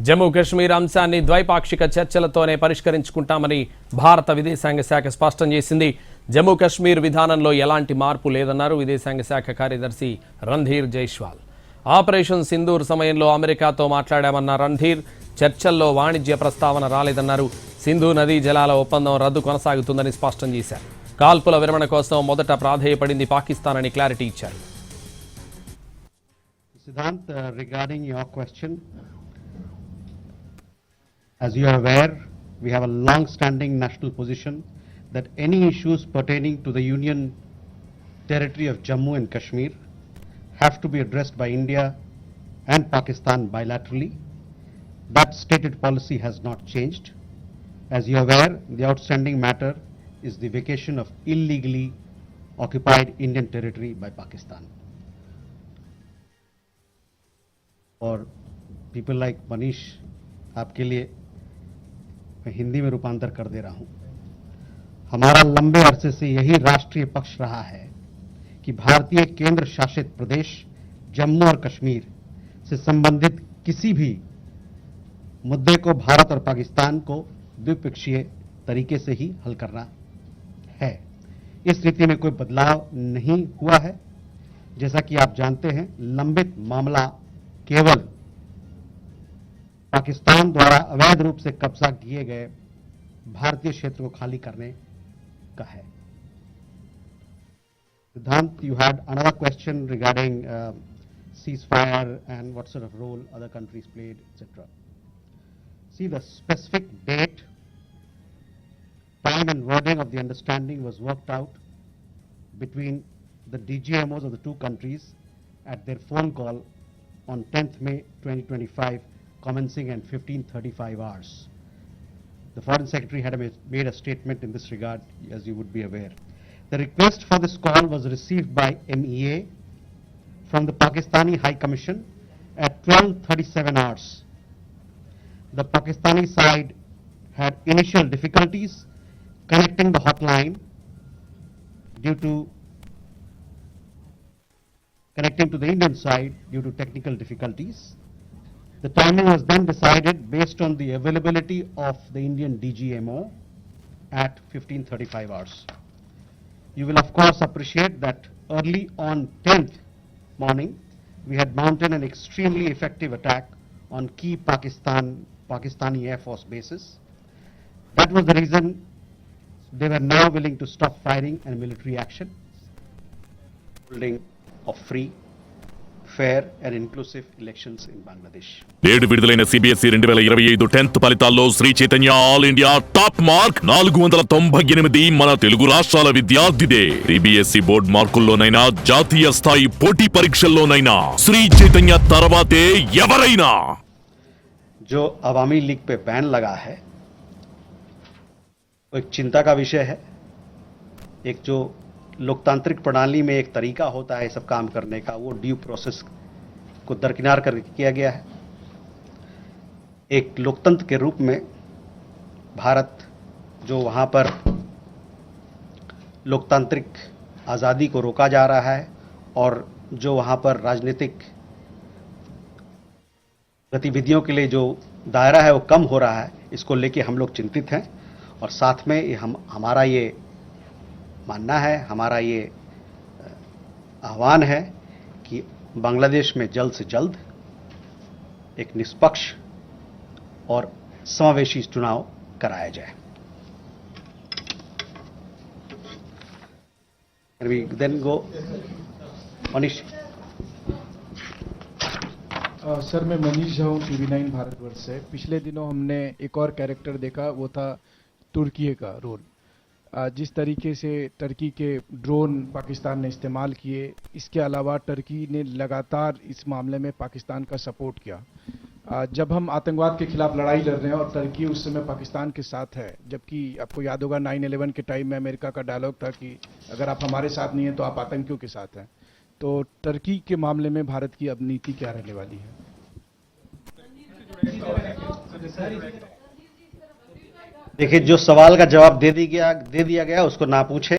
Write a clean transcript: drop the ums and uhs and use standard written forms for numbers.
జమ్మూ కశ్మీర్ అంశాన్ని ద్వైపాక్షిక చర్చలతోనే పరిష్కరించుకుంటామని భారత విదేశాంగ శాఖ స్పష్టం చేసింది. జమ్మూ కశ్మీర్ విధానంలో ఎలాంటి మార్పు లేదన్నారు విదేశాంగ శాఖ కార్యదర్శి రణ్ధీర్ జైస్వాల్. ఆపరేషన్ సింధూర్ సమయంలో అమెరికాతో మాట్లాడామన్న రణ్ధీర్ చర్చల్లో వాణిజ్య ప్రస్తావన రాలేదన్నారు. సింధు నదీ జలాల ఒప్పందం రద్దు కొనసాగుతుందని స్పష్టం చేశారు. కాల్పుల విరమణ కోసం మొదట ప్రాధేయపడింది పాకిస్తాన్ అని క్లారిటీ ఇచ్చారు. Siddhant, regarding your question, as you are aware, we have a long-standing national position that any issues pertaining to the Union territory of Jammu and Kashmir have to be addressed by India and Pakistan bilaterally. That stated policy has not changed. As you are aware, the outstanding matter is the vacation of illegally occupied Indian territory by Pakistan. और people like Manish, आपके लिए मैं हिंदी में रूपांतर कर दे रहा हूं. हमारा लंबे अरसे से यही राष्ट्रीय पक्ष रहा है कि भारतीय केंद्र शासित प्रदेश जम्मू और कश्मीर से संबंधित किसी भी मुद्दे को भारत और पाकिस्तान को द्विपक्षीय तरीके से ही हल करना है. इस नीति में कोई बदलाव नहीं हुआ है. जैसा कि आप जानते हैं, लंबित मामला केवल पाकिस्तान द्वारा अवैध रूप से कब्जा किए गए भारतीय क्षेत्र को खाली करने का है. Siddhant, you had another question regarding ceasefire and what sort of role other countries played, etc. See, the specific date, time and wording of the understanding was worked out between the DGMOs of the two countries at their phone call on 10th May 2025, commencing at 15:35 hours. The Foreign Secretary had made a statement in this regard, as you would be aware. The request for this call was received by MEA from the Pakistani High Commission at 12:37 hours. The Pakistani side had initial difficulties connecting the hotline connecting to the Indian side due to technical difficulties. The timing was then decided based on the availability of the Indian DGMO at 15:35 hours. You will of course appreciate that early on 10th morning, we had mounted an extremely effective attack on key Pakistani Air Force bases. That was the reason they were now willing to stop firing and military action. Holding of free, fair and inclusive elections in Bangladesh. నేడు విడుదలైన CBSE 2025 10th ఫలితాల్లో Sri Chaitanya all India top mark 498 మన తెలుగు రాష్ట్రాల విద్యార్థిదే. CBSE board మార్కుల్లోనైనా జాతీయ స్థాయి పోటీ పరీక్షల్లోనైనా శ్రీ చైతన్య తర్వాతే ఎవరైనా. जो अवामी लीग पे बैन लगा है वो एक चिंता का विषय है. एक जो लोकतांत्रिक प्रणाली में एक तरीका होता है सब काम करने का, वो ड्यू प्रोसेस को दरकिनार कर किया गया है. एक लोकतंत्र के रूप में भारत जो वहाँ पर लोकतांत्रिक आज़ादी को रोका जा रहा है और जो वहाँ पर राजनीतिक गतिविधियों के लिए जो दायरा है वो कम हो रहा है, इसको लेके हम लोग चिंतित हैं. और साथ में हमारा ये मानना है, हमारा ये आह्वान है कि बांग्लादेश में जल्द से जल्द एक निष्पक्ष और समावेशी चुनाव कराया जाए. We then go Manish. Sir, मैं मनीष झा हूँ, TV9 भारतवर्ष से. पिछले दिनों हमने एक और कैरेक्टर देखा, वो था तुर्की का रोल. जिस तरीके से टर्की के ड्रोन पाकिस्तान ने इस्तेमाल किए, इसके अलावा टर्की ने लगातार इस मामले में पाकिस्तान का सपोर्ट किया. जब हम आतंकवाद के खिलाफ लड़ाई लड़ रहे हैं और टर्की उस समय पाकिस्तान के साथ है, जबकि आपको याद होगा 9/11 के टाइम में अमेरिका का डायलॉग था कि अगर आप हमारे साथ नहीं हैं तो आप आतंकियों के साथ हैं. तो टर्की के मामले में भारत की अब नीति क्या रहने वाली है? देखिए, जो सवाल का जवाब दे दिया गया उसको ना पूछे.